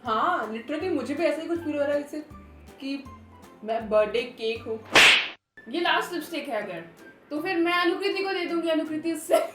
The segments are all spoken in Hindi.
हाँ लिटरली मुझे भी ऐसा ही कुछ फील हो रहा है जैसे कि मैं बर्थडे केक हूँ। ये लास्ट लिपस्टिक है अगर, तो फिर मैं अनुकृति को दे दूंगी। अनुकृति उससे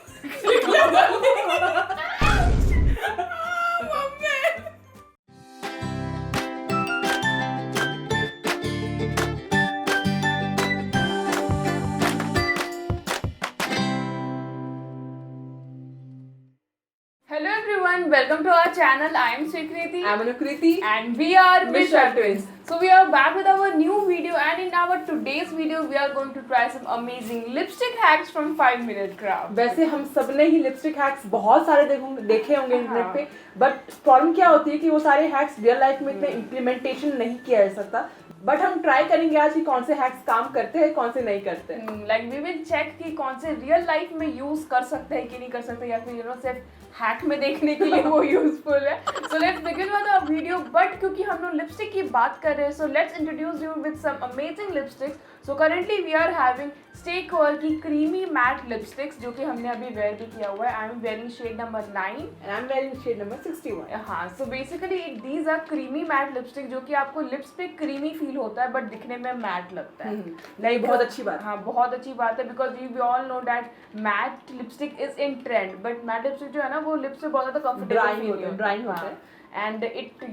Hello everyone, welcome to our channel. I am Srikriti I'm Anukriti and we are Mishra Twins. So we are back with our new video, and in our today's video we are going to try some amazing lipstick hacks from 5 Minute Craft. वैसे हम सबने ही लिपस्टिक हैक्स बहुत सारे देखे होंगे इंटरनेट पे, बट प्रॉब्लम क्या होती है कि वो सारे हैक्स रियल लाइफ में इतने इम्प्लीमेंटेशन नहीं किया जा सकता। बट हम ट्राई करेंगे आज कि कौन से हैक्स काम करते हैं, कौन से नहीं करते। लाइक वी विल चेक कि कौन से रियल लाइफ में यूज कर सकते हैं कि नहीं कर सकते, या फिर सिर्फ हैक में देखने के लिए वो यूजफुल है। So let's begin with the video. But क्योंकि हम लोग लिपस्टिक की बात कर रहे हैं, so let's introduce you with some amazing lipsticks. So currently we are having stay cover की क्रीमी मैट लिपस्टिक्स, जो कि हमने अभी वेयर भी किया हुआ है। I am wearing shade number 9 and I am wearing shade number 61। हाँ, so basically these are creamy matte lipstick, जो कि आपको लिप्स पे क्रीमी फील होता है बट दिखने में मैट लगता है। नहीं, बहुत अच्छी बात। हाँ, बहुत अच्छी बात है, because we all know that matte lipstick is in trend, but matte lipstick जो है ना वो लिप्स पे बहुत ज्यादा कंफर्टेबल ड्राइंग होता है एंड इट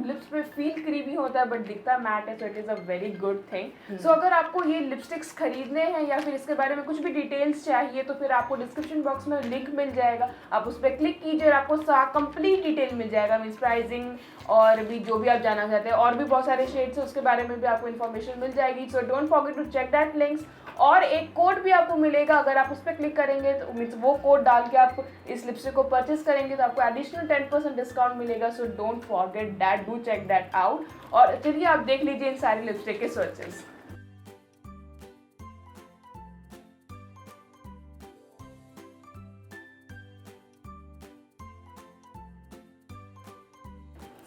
लिप्स पे फील क्रीमी होता है बट दिखता मैट है, so it is a very good thing. So अगर आपको ये लिपस्टिक्स खरीदने हैं या फिर इसके बारे में कुछ भी डिटेल्स चाहिए, तो फिर आपको डिस्क्रिप्शन बॉक्स में लिंक मिल जाएगा, आप उस पर क्लिक कीजिए और आपको कंप्लीट डिटेल मिल जाएगा, मीन्स प्राइसिंग और भी जो भी आप जानना चाहते हैं, और भी बहुत सारे शेड्स है उसके बारे में भी आपको इन्फॉर्मेशन मिल जाएगी। So don't forget to check that links. और एक कोड भी आपको मिलेगा, अगर आप उस पर क्लिक करेंगे तो मीन्स वो कोड डाल के आप इस लिपस्टिक को परचेस करेंगे तो आपको एडिशनल 10% डिस्काउंट मिलेगा। So don't forget that, do check that out. और चलिए आप देख लीजिए इन सारी लिपस्टिक के swatches.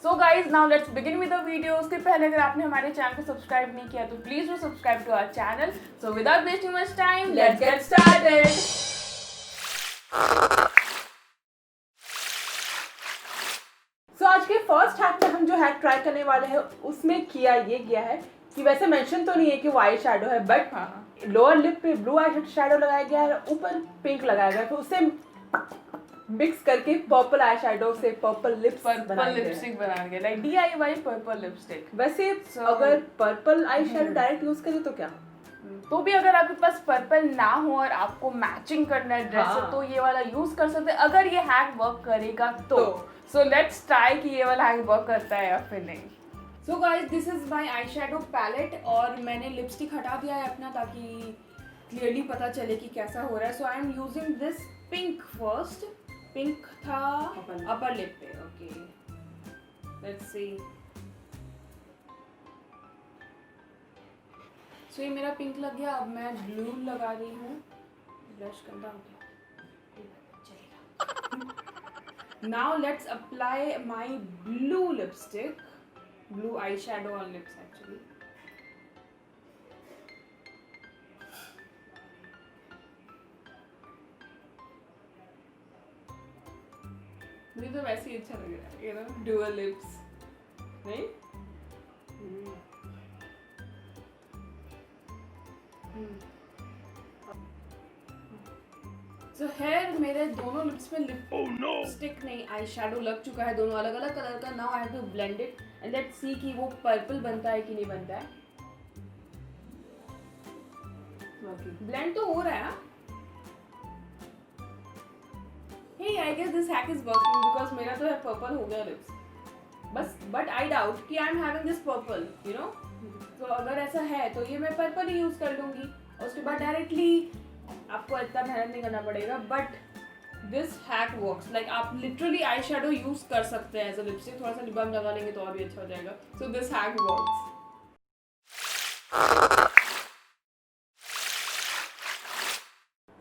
So guys now let's begin with the video. उसके पहले अगर आपने हमारे चैनल को सब्सक्राइब नहीं किया तो please do subscribe to our channel. So without wasting much time let's get started. So आज के फर्स्ट हैक में हम जो हैक ट्राई करने वाले हैं उसमें किया ये गया है कि वैसे मेंशन तो नहीं है कि वो आई शैडो है, बट लोअर लिप पे ब्लू आई शैडो लगाया गया है, ऊपर पिंक लगाया गया है, तो उसे मिक्स करके पर्पल आई शैडो से पर्पल लिपस्टिक बनाएंगे, लाइक DIY पर्पल लिपस्टिक। वैसे अगर purple eye shadow direct use करें तो क्या, तो भी अगर आपके पास पर्पल ना हो और आपको मैचिंग करना है ड्रेस से, तो ये वाला यूज कर सकते हैं अगर ये हैक वर्क करेगा तो। सो लेट्स ट्राई कि ये वाला हैक वर्क करता है या फिर नहीं। So guys this is my eye shadow palette, और मैंने लिपस्टिक हटा दिया है अपना ताकि क्लियरली पता चले कि कैसा हो रहा है। So I am using this pink first. Pink था अपर लिप पे। Okay let's see. सो ये मेरा पिंक लग गया, अब मैं ब्लू लगा रही हूँ। ब्लश गंदा हो गया, चलेगा। Now let's apply my blue lipstick, blue eye shadow on lips actually. मुझे तो वैसे ही अच्छा लग रहा है, डुअल लिप्स नहीं। So here मेरे दोनों लिप्स में लिपस्टिक नहीं आई शैडो लग चुका है, दोनों अलग अलग कलर का। Now I have to blend it and let's see कि वो पर्पल बनता है कि नहीं बनता है। ब्लेंड तो हो रहा है। Hey, I guess this hack is working because मेरा तो है पर्पल हो गया लिप्स बस, बट आई डाउट कि I am having this purple, तो अगर ऐसा है तो ये मैं पर्पल ही यूज कर लूंगी और उसके बाद डायरेक्टली आपको इतना मेहनत नहीं करना पड़ेगा। But this hack works, like आप लिटरली आई शैडो यूज कर सकते हैं एज अ लिपस्टिक, थोड़ा सा लिप बाम लगा लेंगे तो और भी अच्छा हो जाएगा। So this hack works.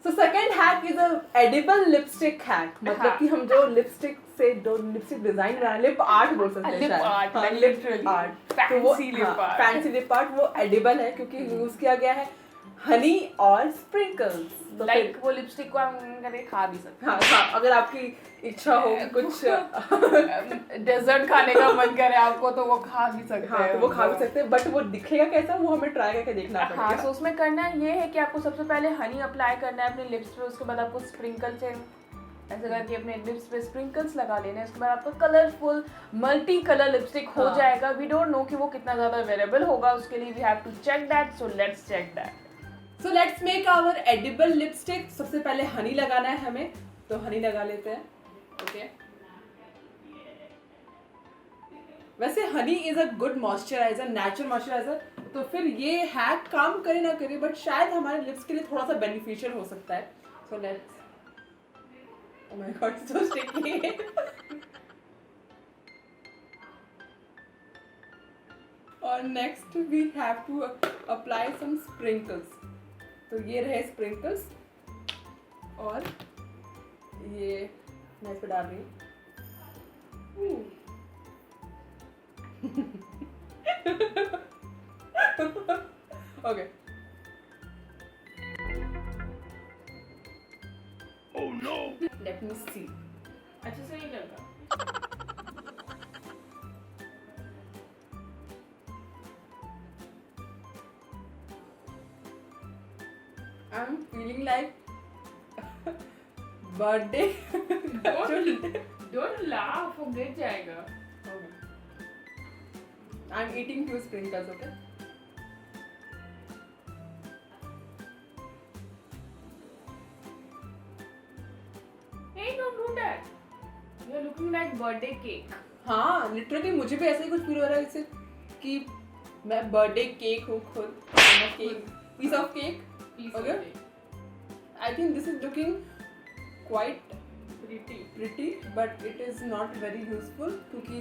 So second hack is a edible lipstick hack, मतलब कि हम जो लिपस्टिक से जो लिपस्टिक डिजाइन बना लिप आर्ट बोल सकते हैं, lip art, lip art, fancy lip art, वो एडिबल है क्योंकि यूज किया गया है हनी और स्प्रिंकल्स। तो लाइक वो लिपस्टिक को हम करके खा भी सकते हाँ हाँ, अगर आपकी इच्छा हो कुछ हैं। डेजर्ट खाने का मन करे आपको तो वो खा भी सकते हाँ हैं तो वो खा भी सकते हैं, बट वो दिखेगा कैसा वो हमें ट्राई करके देखना हाँ, पड़ेगा। सो उसमें करना ये है कि आपको सबसे पहले हनी अप्लाई करना है अपने लिप्स पे, उसके बाद आपको स्प्रिंकल से ऐसे करके अपने लिप्स पे स्प्रिंकल्स लगा लेने हैं। उसके बाद आपका कलरफुल मल्टी कलर लिपस्टिक हो हाँ। जाएगा। वी डोंट नो कि वो कितना ज़्यादा अवेलेबल होगा, उसके लिए we have to check that, so let's check that. So let's make our edible lipstick. सबसे पहले हनी लगाना है हमें, तो हनी लगा लेते हैं। ओके, वैसे honey is a good moisturiser, natural moisturiser, तो फिर ये हैक काम करे ना करे बट शायद हमारे लिप्स के लिए थोड़ा सा बेनिफिशियल हो सकता है। So let's, oh my God so sticky. और next we have to apply some sprinkles. तो ये रहे स्प्रिंकल्स और ये मैं इस पे डाल रही हूँ। Okay, Oh no! Let me see. अच्छे से नहीं लग रहा। I am feeling like birthday. Don't laugh, वो गिर जाएगा। I am eating 2 sprinkles, okay? Hey, don't do that. You're looking like birthday cake. हाँ लिटरली मुझे भी ऐसा ही कुछ फील हो रहा है जैसे कि मैं बर्थडे केक हूँ खुद, cake, piece of cake. Piece Okay. of cake. I think this is looking quite Pretty. Pretty but it is not very useful, क्योंकि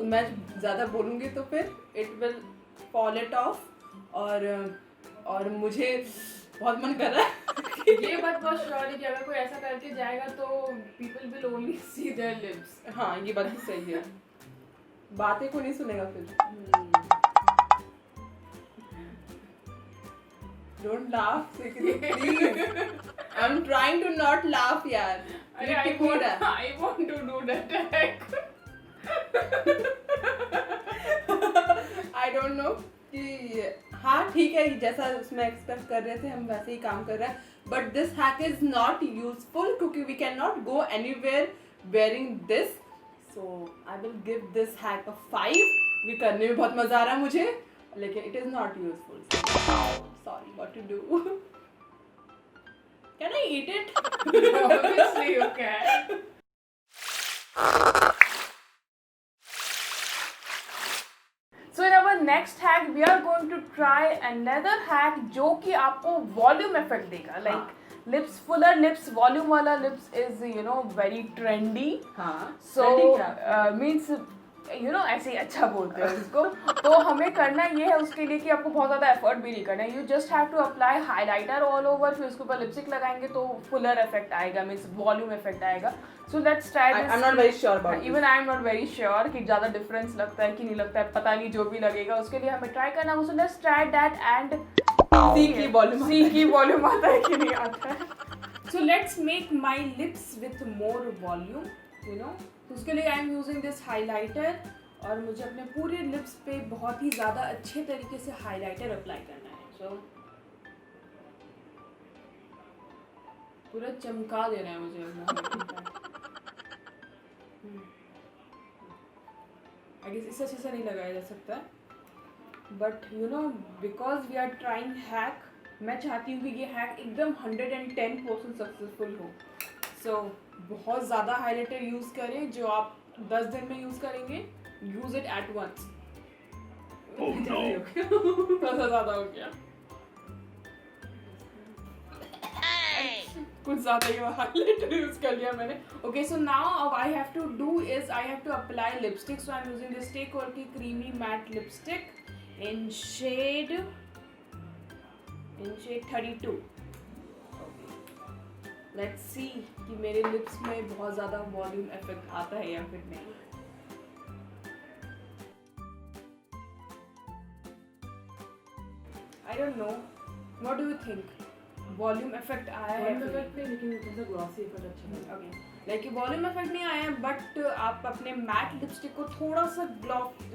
मैं ज़्यादा बोलूँगी तो फिर it will fall it off. और मुझे बहुत मन कर रहा है। ये बात बहुत श्योर है कि अगर कोई ऐसा करके जाएगा तो people will only see their lips. हाँ ये बात भी सही है, बातें को नहीं सुनेगा फिर। Don't laugh please, I am trying to not laugh यार। अरे I want to do that. I don't know कि हाँ ठीक है, जैसा उसमें एक्सपेक्ट कर रहे थे हम वैसे ही काम कर रहा है, but this hack is not useful क्योंकि we can not go anywhere wearing this. So I will give this hack a 5। ये करने में बहुत मजा आ रहा है मुझे, लेकिन it is not useful. Sorry, what to do? Can I eat it? Obviously you can. So in our next hack we are going to try another hack जो कि आपको वॉल्यूम इफेक्ट देगा। Like lips, Fuller lips, volume वाला लिप्स इज वेरी ट्रेंडी। हाँ, सो trending क्या? मीन्स ऐसे ही अच्छा बोलते हैं उसको। तो हमें करना ये है उसके लिए कि आपको बहुत ज़्यादा एफर्ट भी नहीं करना है। You just have to apply highlighter all over, फिर उसके ऊपर लिपस्टिक लगाएंगे तो फुलर इफेक्ट आएगा, मीन्स वॉल्यूम इफेक्ट आएगा। So let's try this. I am not very sure about even I am not very sure कि ज़्यादा डिफरेंस लगता है कि नहीं लगता है, पता नहीं, जो भी लगेगा उसके लिए हमें ट्राई करना। So let's try that and see की वॉल्यूम सी की वॉल्यूम आता है कि नहीं आता है। So let's make my lips with more volume, तो उसके लिए आई एम यूजिंग दिस हाइलाइटर और मुझे अपने पूरे लिप्स पे बहुत ही ज़्यादा अच्छे तरीके से हाइलाइटर अप्लाई करना है। सो पूरा चमका देना है मुझे अपना। आई गेस इससे अच्छे से नहीं लगाया जा सकता, but because we are trying hack, मैं चाहती हूँ कि ये हैक एकदम 110% सक्सेसफुल हो। सो बहुत ज़्यादा हाइलाइटर यूज़ करें, जो आप 10 दिन में यूज़ करेंगे। Use it at once. Oh no! थोड़ा सा ज़्यादा हो गया, कुछ ज़्यादा ही हाइलाइटर यूज़ कर लिया मैंने। Okay, so now I have to do is I have to apply lipstick. So I am using this टेक और की creamy matte lipstick in shade 32. Let's see कि मेरे लिप्स में बहुत ज़्यादा वॉल्यूम इफेक्ट आता है या फिर नहीं। आई don't know what do you think? Volume effect आया है? लेकिन थोड़ा ग्लॉसी इफेक्ट अच्छा है। ओके, लाइक वॉल्यूम इफेक्ट नहीं आया है, बट आप अपने मैट लिपस्टिक को थोड़ा सा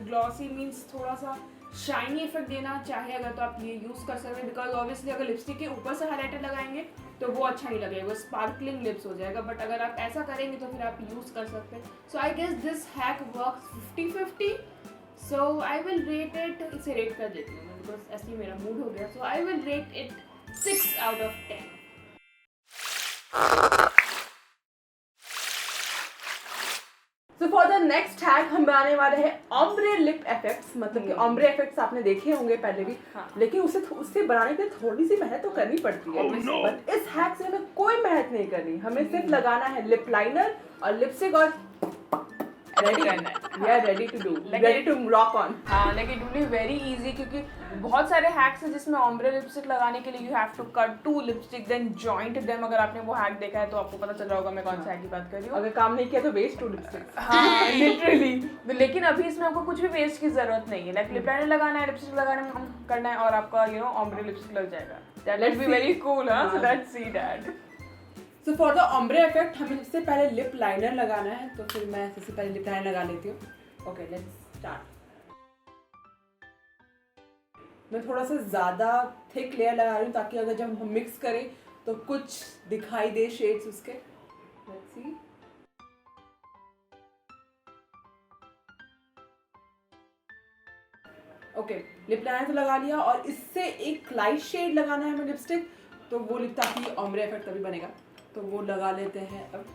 ग्लॉसी मीन्स थोड़ा सा शाइनी इफेक्ट देना चाहे अगर तो आप ये यूज़ कर सकते हैं, बिकॉज ऑब्वियसली अगर लिपस्टिक के ऊपर से हाईलाइटर लगाएंगे तो वो अच्छा नहीं लगेगा, वो स्पार्कलिंग लिप्स हो जाएगा, बट अगर आप ऐसा करेंगे तो फिर आप यूज़ कर सकते हैं। So I guess this hack works 50-50, so I will rate it, इसे रेट कर देती हूँ बिकॉज ऐसे ही मेरा मूड हो गया, so I will rate it 6 out of 10. So for the next hack हम आने वाले हैं ombre lip effects, मतलब कि ombre effects आपने देखे होंगे पहले भी, हाँ. लेकिन उससे बनाने के लिए थोड़ी सी मेहनत तो करनी पड़ती है। Oh no. बट इस हैक से हमें कोई मेहनत नहीं करनी, हमें सिर्फ लगाना है लिप लाइनर और लिपस्टिक और रेडी करना है। We are ready to do, ready to rock on. हाँ, लेकिन it will be very easy क्योंकि बहुत सारे हैक्स हैं जिसमें ऑम्ब्रे लिपस्टिक लगाने के लिए you have to cut 2 lipstick then joint them. अगर आपने वो हैक देखा है तो आपको पता चल रहा होगा मैं कौन से हैक की बात कर रही हूँ। अगर काम नहीं किया तो वेस्ट 2 लिपस्टिक। हाँ, लिटरली। लेकिन अभी इसमें आपको कुछ भी वेस्ट की जरूरत नहीं है, लाइक लिप लाइनर लगाना है, लिपस्टिक लगाना करना है और आपका ऑम्ब्रे लिपस्टिक लग जाएगा। That will be very cool. हाँ, so let's see that. So for the ombre effect हमें सबसे पहले लिप लाइनर लगाना है, तो फिर मैं सबसे पहले लिप लाइनर लगा लेती हूँ। Okay, let's start. मैं थोड़ा सा ज़्यादा थिक लेयर लगा रही हूँ ताकि अगर जब हम मिक्स करें तो कुछ दिखाई दे शेड्स उसके। Let's see. Okay, lip liner तो लगा लिया और इससे एक लाइट शेड लगाना है हमें लिपस्टिक, तो वो लिप ताकि ombre effect तभी बनेगा, तो वो लगा लेते हैं अब।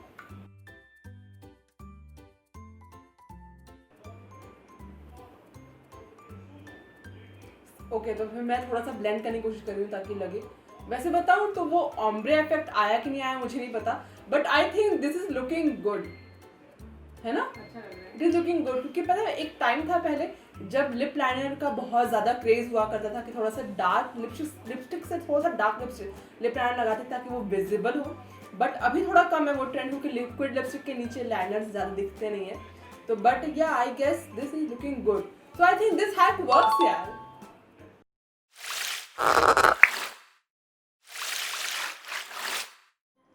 ओके, तो फिर मैं थोड़ा सा ब्लेंड करने की कोशिश कर रही हूँ ताकि लगे। वैसे बताऊँ तो वो ombre effect आया कि नहीं आया मुझे नहीं पता, but I think this is looking good, है ना? इट इज लुकिंग गुड, क्योंकि पता है एक टाइम था पहले जब लिप लाइनर का बहुत ज़्यादा क्रेज हुआ करता था कि थोड़ा सा डार्क लिपस्टिक से थोड़ा सा डार्क लिप लाइनर लगाते थे ताकि वो विजिबल हो, बट अभी थोड़ा कम है वो ट्रेंड क्योंकि लिक्विड लिपस्टिक के नीचे लाइनर्स ज़्यादा दिखते नहीं है। तो but yeah I guess this is looking good, so I think this hack works यार।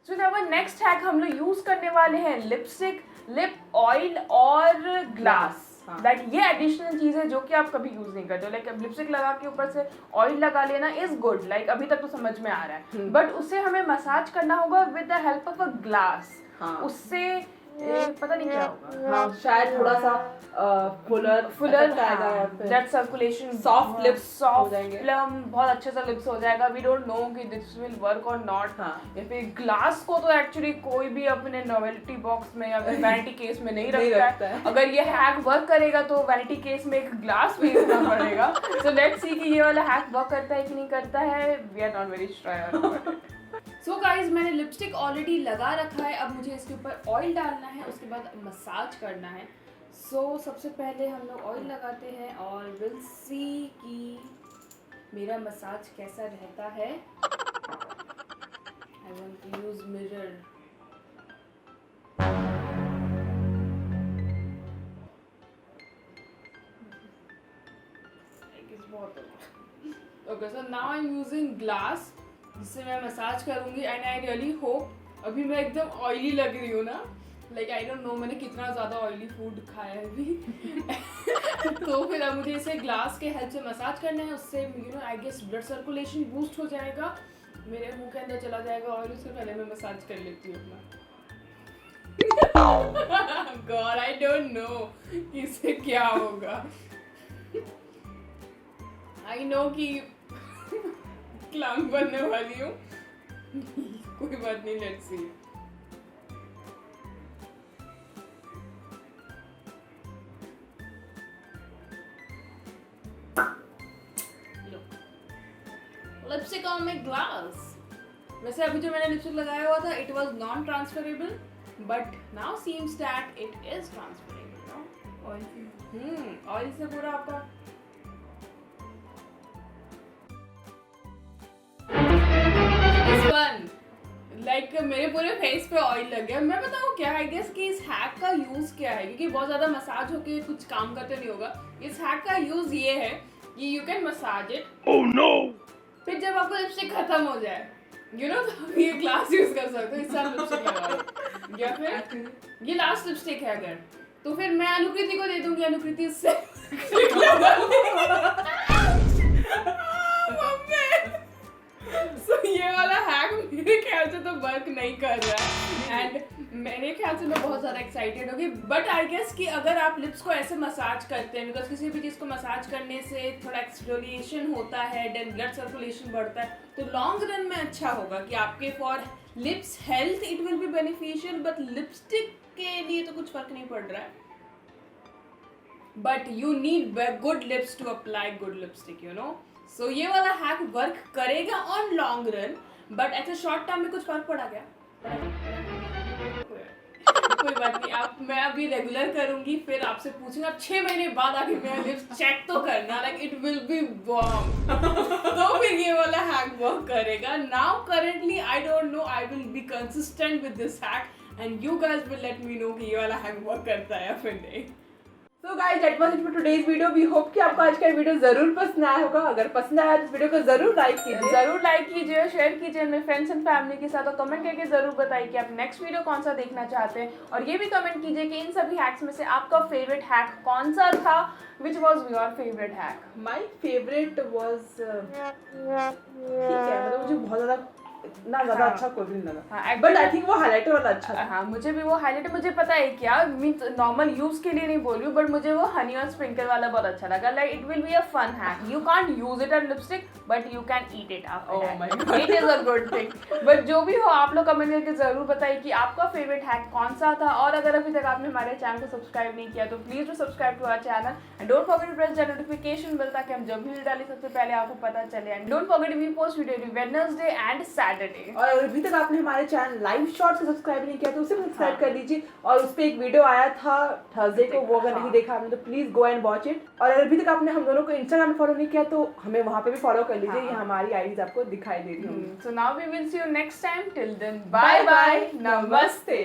सो नाउ नेक्स्ट हैक हम लोग यूज करने वाले हैं लिपस्टिक, लिप ऑयल और ग्लास। हाँ. लाइक ये एडिशनल चीज है जो कि आप कभी यूज नहीं करते हो। लाइक लिपस्टिक लगा के ऊपर से ऑयल लगा लेना इज गुड, लाइक अभी तक तो समझ में आ रहा है, बट उससे हमें मसाज करना होगा with the help of a glass. हाँ. उससे पता नहीं क्या होगा। हाँ, शायद थोड़ा सा फुलर आएगा या फिर ब्लड सर्कुलेशन, Soft lips हो सॉफ्ट जाएंगे। बहुत अच्छे से लिप्स हो जाएगा। वी डोंट नो कि दिस विल वर्क और नॉट। हाँ। या फिर ग्लास को तो एक्चुअली कोई भी अपने नोवेल्टी बॉक्स में या फिर वैनिटी केस में नहीं नहीं रखता रखता है। है। अगर ये हैक वर्क करेगा तो वैनिटी केस में एक ग्लास भी रखना पड़ेगा। सो लेट्स सी कि ये वाला हैक वर्क करता है कि नहीं करता है। We are not very sure. So guys, मैंने लिपस्टिक ऑलरेडी लगा रखा है, अब मुझे इसके ऊपर ऑयल डालना है, उसके बाद मसाज करना है। सो सबसे पहले हम लोग ऑयल लगाते हैं और विल सी कि मेरा मसाज कैसा रहता है। I want to use mirror. Okay, so now I am using glass जिससे मैं मसाज करूंगी एंड आई रियली होप। अभी मैं एकदम ऑयली लग रही हूँ ना, लाइक आई डोंट नो मैंने कितना ज़्यादा ऑयली फूड खाया है अभी। तो फिर अब मुझे इसे ग्लास के हेल्प से मसाज करना है, उससे I guess blood circulation boost हो जाएगा, मेरे मुंह के अंदर चला जाएगा ऑयल। उससे पहले मैं मसाज कर लेती हूँ अपना। गॉड, आई डोंट नो इससे क्या होगा। आई नो कि क्लाउन बनने वाली हूँ। कोई बात नहीं, let's see. Lipstick on my glass. वैसे अभी जो मैंने लिपस्टिक लगाया हुआ था it was non transferable, but now seems that it is transferable. Oil से पूरा आपका लाइक मेरे पूरे फेस पे ऑयल लग गया। मैं बताऊँ क्या, आई गेस कि इस हैक का यूज क्या है, क्योंकि बहुत ज्यादा मसाज होके कुछ काम करते नहीं होगा। इस हैक का यूज ये है कि you can massage it. Oh no! फिर जब आपका लिपस्टिक खत्म हो जाए तो ये ग्लास यूज कर सकते हो, इससे आप लिपस्टिक लगाओ। या फिर ये लास्ट लिपस्टिक है अगर, तो फिर मैं अनुकृति को दे दूंगी, अनुकृति इससे So, ये वाला हैक मेरे ख्याल से तो वर्क नहीं कर रहा है एंड मेरे ख्याल से मैं बहुत ज़्यादा एक्साइटेड होगी। बट आई गेस कि अगर आप लिप्स को ऐसे मसाज करते हैं, बिकॉज किसी भी चीज़ को मसाज करने से थोड़ा एक्सफोलिएशन होता है, देन ब्लड सर्कुलेशन बढ़ता है, तो लॉन्ग रन में अच्छा होगा कि आपके for lips health it will be beneficial. But lipstick के लिए तो कुछ फर्क नहीं पड़ रहा है, but you need good lips to apply good lipstick so ये वाला हैक वर्क करेगा ऑन लॉन्ग रन, बट ऐसे शॉर्ट टर्म में कुछ फर्क पड़ा क्या? कोई बात नहीं, आप मैं अभी रेगुलर करूंगी, फिर आपसे पूछूंगा 6 महीने बाद आके मेरा लिप्स चेक तो करना, like it will B warm तो फिर ये वाला हैक वर्क करेगा। Now currently I don't no, I will be consistent with this hack and you guys will let me know कि ये वाला हैक वर्क करता है या फिर नहीं। So guys, that was it for today's video. We hope कि आपको आज का वीडियो जरूर पसंद आया होगा। अगर पसंद आया तो इस वीडियो को जरूर लाइक कीजिए, शेयर कीजिए अपने फ्रेंड्स एंड फैमिली के साथ, और कमेंट करके जरूर बताइए कि आप नेक्स्ट वीडियो कौन सा देखना चाहते हैं। और ये भी कमेंट कीजिए कि इन सभी हैक्स में से आपका फेवरेट हैक कौन सा था, which was your favourite hack. My favourite was ठीक है, मतलब मुझे बहुत ज्यादा इतना ज्यादा अच्छा कोई भी नहीं लगा, बट आई थिंक वो हाईलाइटर वाला अच्छा था। हाँ, मुझे भी वो हाईलाइटर, मुझे पता है क्या मीन्स नॉर्मल यूज के लिए नहीं बोल रही हूँ, बट मुझे वो हनी और स्प्रिंकल वाला बहुत अच्छा लगा। Like it will be a fun hack, you can't use it on lipstick but you can eat it after, it is a good thing. But जो भी हो, आप लोग कमेंट करके जरूर बताइए कि आपका फेवरेट हैक कौन सा था। और अगर अभी तक आपने हमारे चैनल को सब्सक्राइब नहीं किया तो please do subscribe to our channel and don't forget to press the notification bell, ताकि हम जब भी वीडियो डालें सबसे पहले आपको पता चले। And don't forget we post video every Wednesday and Saturday. और अभी तक आपने हमारे चैनल लाइव शॉर्ट से सब्सक्राइब नहीं किया तो उसे भी सब्सक्राइब कर लीजिए। और उस पर एक वीडियो आया था थर्सडे को, वो अगर नहीं देखा आपने तो please go and watch it. और अभी तक आपने हम दोनों को इंस्टाग्राम में फॉलो नहीं किया तो हमें वहाँ पे भी फॉलो कर लीजिए, ये हमारी आईडीज आपको दिखाई दे रही होंगी। So now we will see you next time. Till then, bye bye. Namaste.